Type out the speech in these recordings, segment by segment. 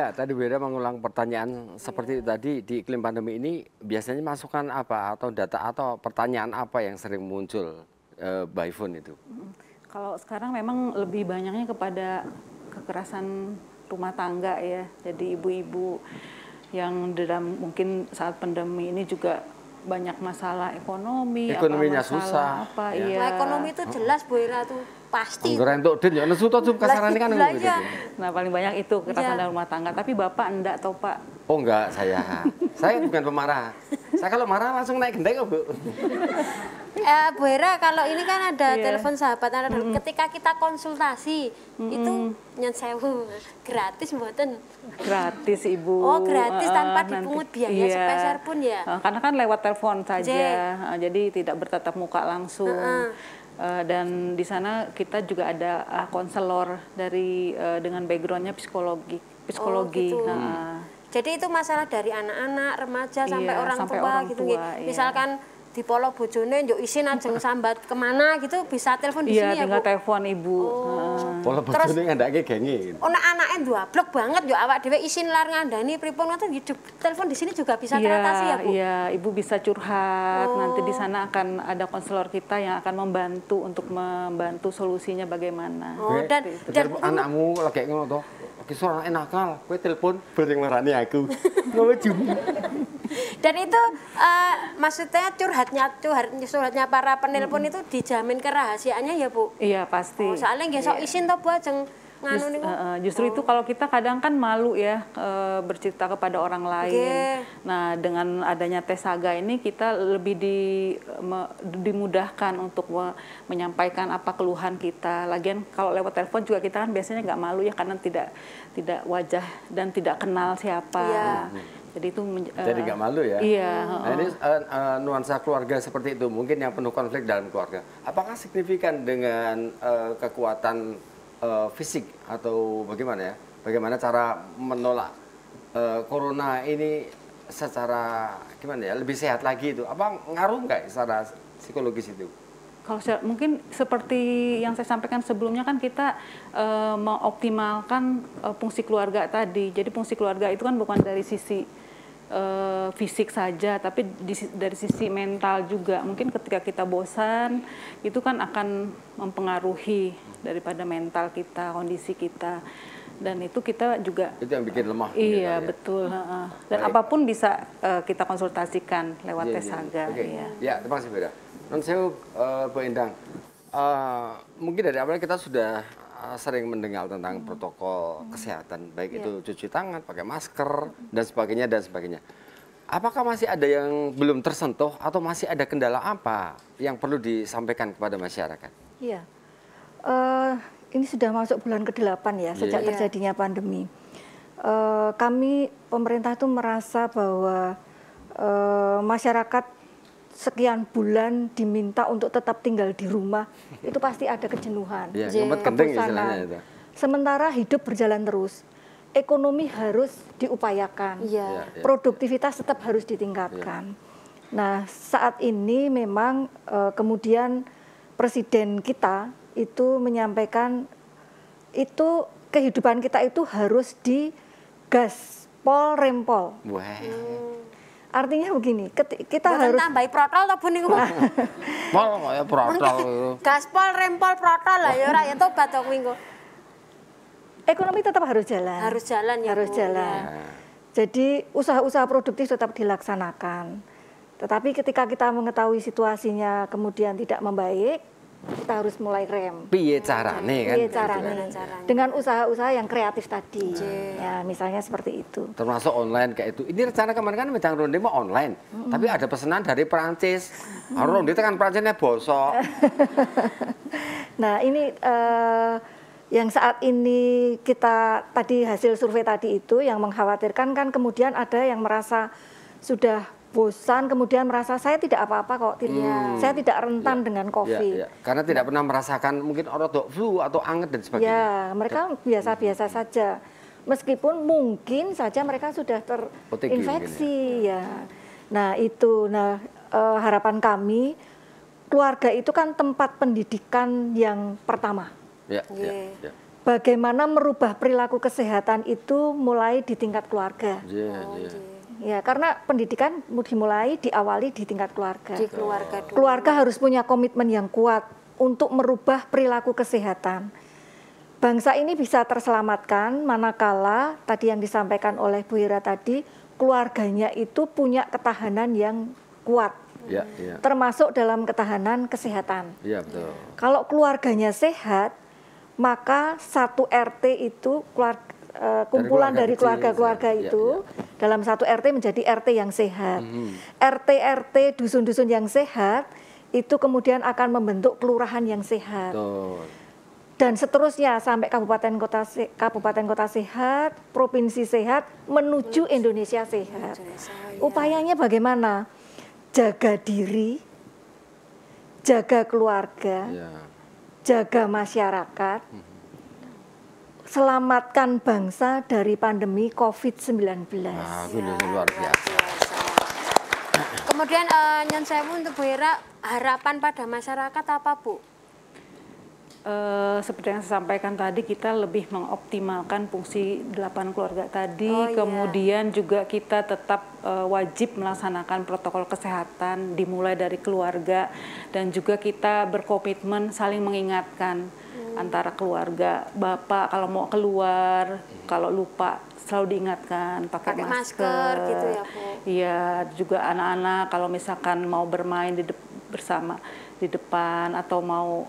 Ya, tadi Bu Ira mengulang pertanyaan seperti itu tadi, di iklim pandemi ini biasanya masukan apa atau data atau pertanyaan apa yang sering muncul by phone itu? Kalau sekarang memang lebih banyaknya kepada kekerasan rumah tangga ya. Jadi ibu-ibu yang dalam mungkin saat pandemi ini juga banyak masalah ekonomi, Ekonominya apa masalah susah, apa ya. iya. Nah, ekonomi itu jelas Bu Ira tuh pasti. Anggaran entuk den ya nesu to kasaran kan gitu. Nah, paling banyak itu kekerasan dalam rumah tangga. Tapi Bapak enggak toh, Pak? Oh enggak, saya bukan pemarah. Saya kalau marah langsung naik gendeng kok, Bu. Bu Hera, kalau ini kan ada telepon sahabat, ketika kita konsultasi itu nyen sewu gratis mboten? Gratis Ibu. Oh gratis tanpa dipungut biaya sepeser pun ya? Karena kan lewat telepon saja, jadi tidak bertatap muka langsung. Dan di sana kita juga ada konselor dari dengan backgroundnya psikologi. Oh, gitu. Jadi itu masalah dari anak-anak, remaja sampai orang tua gitu. Misalkan di polo bojone njuk isin ajeng sambat kemana gitu bisa telepon di sini ya Bu? Iya, tinggal telepon Ibu. Polo bojone ngandake genge. Oh, nek anake ndwablek banget yo awak dhewe isin lar ngandani pripun ngoten telepon di sini juga bisa teratasi ya Bu? Iya, Ibu bisa curhat. Nanti di sana akan ada konselor kita yang akan membantu untuk membantu solusinya bagaimana. Oh, dan anakmu lagi ngono to. Lagi suara nakal, kowe telepon bareng marani aku. Ngono Dan itu maksudnya curhatnya para penelpon itu dijamin kerahasiaannya ya Bu? Iya pasti. Oh, soalnya nggak sok isin toh Bu ajeng nganu niku. Justru itu kalau kita kadang kan malu ya bercerita kepada orang lain. Nah dengan adanya Tes Saga ini kita lebih dimudahkan untuk menyampaikan apa keluhan kita. Lagian kalau lewat telepon juga kita kan biasanya nggak malu ya karena tidak wajah dan tidak kenal siapa. Jadi itu jadi nggak malu ya. Iya. Nah, ini nuansa keluarga seperti itu mungkin yang penuh konflik dalam keluarga. Apakah signifikan dengan kekuatan fisik atau bagaimana ya? Bagaimana cara menolak corona ini secara gimana ya? Lebih sehat lagi itu? Apa ngaruh nggak secara psikologis itu? Kalau mungkin seperti yang saya sampaikan sebelumnya kan kita mengoptimalkan fungsi keluarga tadi. Jadi fungsi keluarga itu kan bukan dari sisi fisik saja, tapi dari sisi mental juga. Mungkin ketika kita bosan, itu kan akan mempengaruhi daripada mental kita, kondisi kita. Dan itu kita juga... Itu yang bikin lemah. Iya, betul. Dan apapun bisa kita konsultasikan lewat Tes Saga. Ya, terima kasih Beda. Non saya Bu Endang, mungkin dari awal kita sudah sering mendengar tentang protokol kesehatan, baik itu cuci tangan, pakai masker, dan sebagainya, dan sebagainya. Apakah masih ada yang belum tersentuh atau masih ada kendala apa yang perlu disampaikan kepada masyarakat? Iya, ini sudah masuk bulan ke-8 ya, sejak terjadinya pandemi. Kami, pemerintah itu merasa bahwa masyarakat sekian bulan diminta untuk tetap tinggal di rumah, itu pasti ada kejenuhan, kebosanan. Sementara hidup berjalan terus, ekonomi harus diupayakan, produktivitas tetap harus ditingkatkan. Nah, saat ini memang kemudian Presiden kita itu menyampaikan itu kehidupan kita itu harus digaspol rempol. Artinya begini, kita harus tambahi protol atau pun niku. Pol ya protol. Gaspol, rempol, protol lah ya ora ya tobat tok minggu. Ekonomi tetap harus jalan. Harus jalan ya. Harus jalan. Jadi usaha-usaha produktif tetap dilaksanakan. Tetapi ketika kita mengetahui situasinya kemudian tidak membaik, kita harus mulai rem. Piye carane kan? Piye carane. Dengan usaha-usaha yang kreatif tadi. Ya, misalnya seperti itu. Termasuk online kayak itu. Ini rencana kemarin kan Medang Ronde mau online. Tapi ada pesanan dari Perancis. Ronde itu kan Perancisnya bosok. Nah, ini yang saat ini kita tadi hasil survei tadi itu yang mengkhawatirkan kan kemudian ada yang merasa sudah bosan, kemudian merasa saya tidak apa-apa kok, saya tidak rentan dengan COVID. Karena tidak pernah merasakan mungkin orang flu atau anget dan sebagainya. Ya, mereka biasa-biasa saja. Meskipun mungkin saja mereka sudah terinfeksi ya. Nah itu, harapan kami keluarga itu kan tempat pendidikan yang pertama. bagaimana merubah perilaku kesehatan itu mulai di tingkat keluarga. Ya, karena pendidikan dimulai diawali di tingkat keluarga. Di keluarga dulu. Keluarga harus punya komitmen yang kuat untuk merubah perilaku kesehatan. Bangsa ini bisa terselamatkan manakala tadi yang disampaikan oleh Bu Ira tadi, keluarganya itu punya ketahanan yang kuat. Ya. Termasuk dalam ketahanan kesehatan. Iya, betul. Kalau keluarganya sehat, maka satu RT itu kumpulan dari keluarga-keluarga itu dalam satu RT menjadi RT yang sehat. RT dusun-dusun yang sehat itu kemudian akan membentuk kelurahan yang sehat. Dan seterusnya sampai kabupaten kota sehat, provinsi sehat, menuju Indonesia sehat. Upayanya bagaimana? Jaga diri, jaga keluarga, jaga masyarakat, selamatkan bangsa dari pandemi COVID-19. Luar biasa. Kemudian Nyon Sewu untuk Bu Ira, harapan pada masyarakat apa Bu? Seperti yang saya sampaikan tadi, kita lebih mengoptimalkan fungsi 8 keluarga tadi. Kemudian juga kita tetap wajib melaksanakan protokol kesehatan dimulai dari keluarga, dan juga kita berkomitmen saling mengingatkan antara keluarga. Bapak kalau mau keluar, kalau lupa selalu diingatkan pakai masker gitu ya Bu. Iya, juga anak-anak kalau misalkan mau bermain bersama di depan atau mau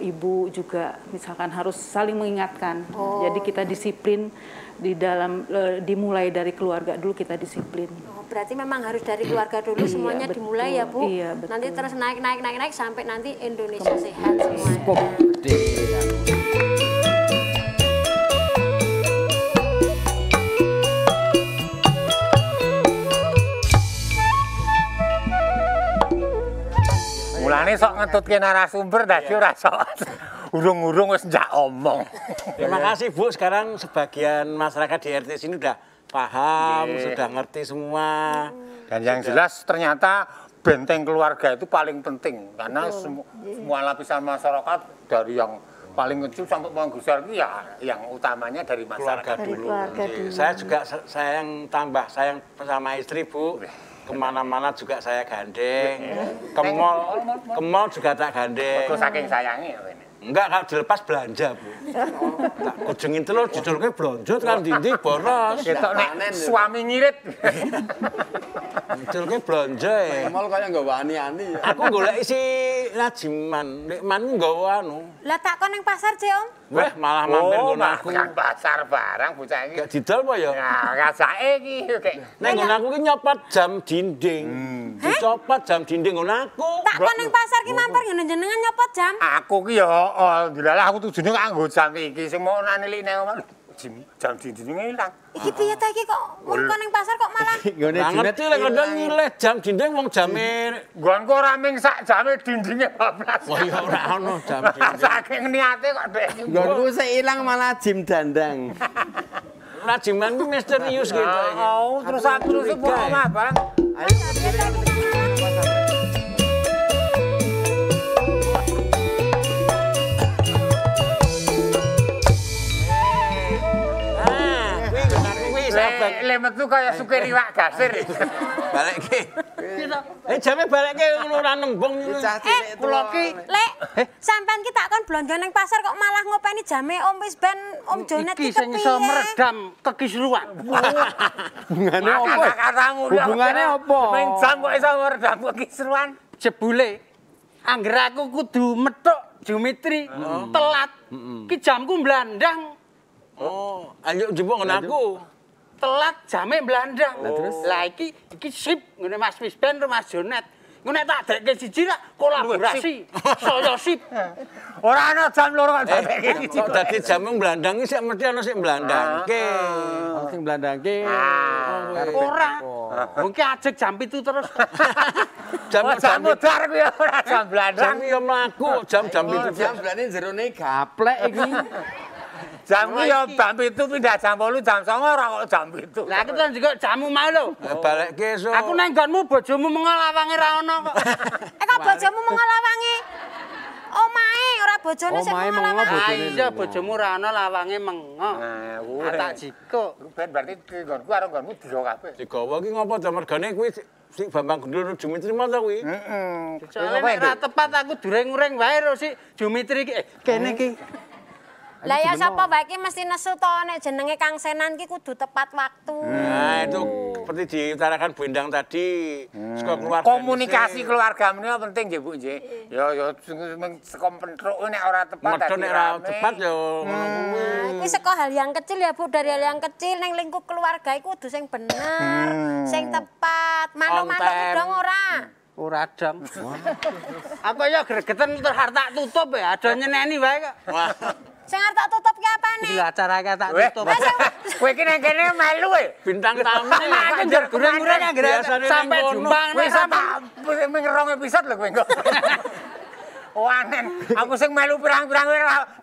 ibu juga misalkan harus saling mengingatkan. Jadi kita disiplin di dalam dimulai dari keluarga dulu, kita disiplin. Berarti memang harus dari keluarga dulu semuanya betul. dimulai ya Bu. Iya, betul. Nanti terus naik sampai nanti Indonesia sehat semuanya. Mulane sok ngetutke narasumber dadi ora sok urung-urung wis njak omong. Terima kasih Bu, sekarang sebagian masyarakat di RT sini udah paham, sudah ngerti semua. Dan yang jelas ternyata benteng keluarga itu paling penting karena semua lapisan masyarakat dari yang paling kecil sampai paling besar itu ya yang utamanya dari masyarakat dulu. Saya juga sayang sama istri Bu. Kemana-mana juga saya gandeng, ke mall juga tak gandeng. Kok saking sayangnya ini? Enggak, kalau dilepas belanja Bu. Tak kujengin telur, dicolke blonjot kan dindi boros. Ketok nek suami ngirit. Dicolke blonjo ya. Mal kaya nggak wani-ani ya. Aku golek isi lajiman, nek man nggawa anu. Lah tak kon ning pasar Ce Om. Weh, malah mampir ngono aku. Kan pasar barang bocah iki. Gak didol apa ya? Nah, ngasake iki kayak Nek ngono aku ki nyopot jam dinding. Dicopot jam dinding ngono aku. Tak kon ning pasar ki mampir ngene jenengan nyopot jam. Aku ki ya alhamdulillah aku tujune kanggo jam iki sing mau nilik nang omah. Jam dinding ilang. Iki piye ta iki kok mun kon ning pasar kok malah Nggone Lah ngerti lek kandang nyileh jam dinding wong jame. Nggonku ora ming sak jame dindinge bablas. Wah ya ora ono jam dinding. Saking niate kok dek. Nggonku sik ilang malah jim dandang. Rajiman ku misterius gitu. Oh, terus aku terus omah, Bang. Le metu kaya supir iwak gasir. Balekke. Jame balekke ngono ora nembung ngono. Kula ki Lek, sampean ki tak kon blonjo ning pasar kok malah ngopeni jame Om wis ben Om Jonet ki Iki sing iso kepiye? meredam kekisruan. Hubungane apa? katamu. Hubungane apa? Ming jam kok iso meredam kisruan. Jebule angger aku kudu metuk geometri telat. Ki jamku blandang. Oh, ayo jebuk ngono aku. Telat jame blandang. Lah iki sip ngene Mas Wisben karo Mas Jonet. Ngene tak dekke siji lah kolaborasi. Saya sip. Ora ana jam loro kok dadeke Kok dadi jamu blandang iki sik mesti ana sik blandangke. Sing blandangke. Ora. Mungkin ajek jam 7 terus. Jam jam mudar kuwi ora jam jam blandang. yo mlaku, jam-jam itu. Jam blane jerone gaplek iki. Jam ku ya jam 7 pindah jam 8 jam 9 ora kok jam 7. Lah aku kan juga jamu mau lho. Balekke esuk. Aku nang nggonmu bojomu mengalawangi ra ono kok. Kok bojomu mengalawangi omahe ora bojone sing main mengo mengo lawang. bojone. Iya bojomu ra ana lawange mengo. Nah, kuwi. Tak jiko. Ben berarti nggonku karo nggonmu digawa kabeh. Digawa ki ngopo to mergane kuwi sing Bambang Gendul Jumitri mau to kuwi? Heeh. Soale nek ra tepat aku dureng-ureng wae ro si Jumitri ki kene ki. Lah ya sapa wae ki mesti nesu to nek jenenge Kang Senan ki kudu tepat waktu. Nah, itu seperti diutarakan Bu Endang tadi, saka keluarga. Komunikasi keluarga menika penting nggih Bu nggih. Ya saka pentruk nek ora tepat Medhon nek ora tepat ya ngono kuwi. Kuwi saka hal yang kecil ya Bu, dari hal yang kecil ning lingkup keluarga iku kudu sing bener, sing tepat. Manuk-manuk udang ora. Ora dong. Aku ya gregeten terharta tutup ya, ada nyeneni wae kok. Sing arep tak tutup ki apane? Iki acara iki tak tutup. Kowe iki nang kene melu e. Bintang tamu Aku njur gureng-gureng anggere sampai Jombang Wis tak ming 2 episode lho kowe engko. Wanen, aku sing melu pirang-pirang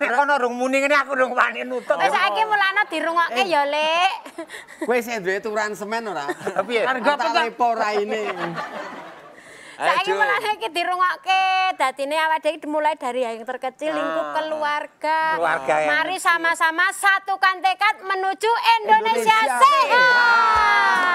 nek kono rung muni ngene aku rung wani nutup. Wis saiki mulane dirungokke ya, Lek. Kowe sing duwe turan semen ora? Piye? Harga lepo raine. Saiki mulane iki dirungokke. Dadine awake dhewe dimulai dari yang terkecil lingkup keluarga. Keluarga yang Mari sama-sama satukan tekad menuju Indonesia sehat.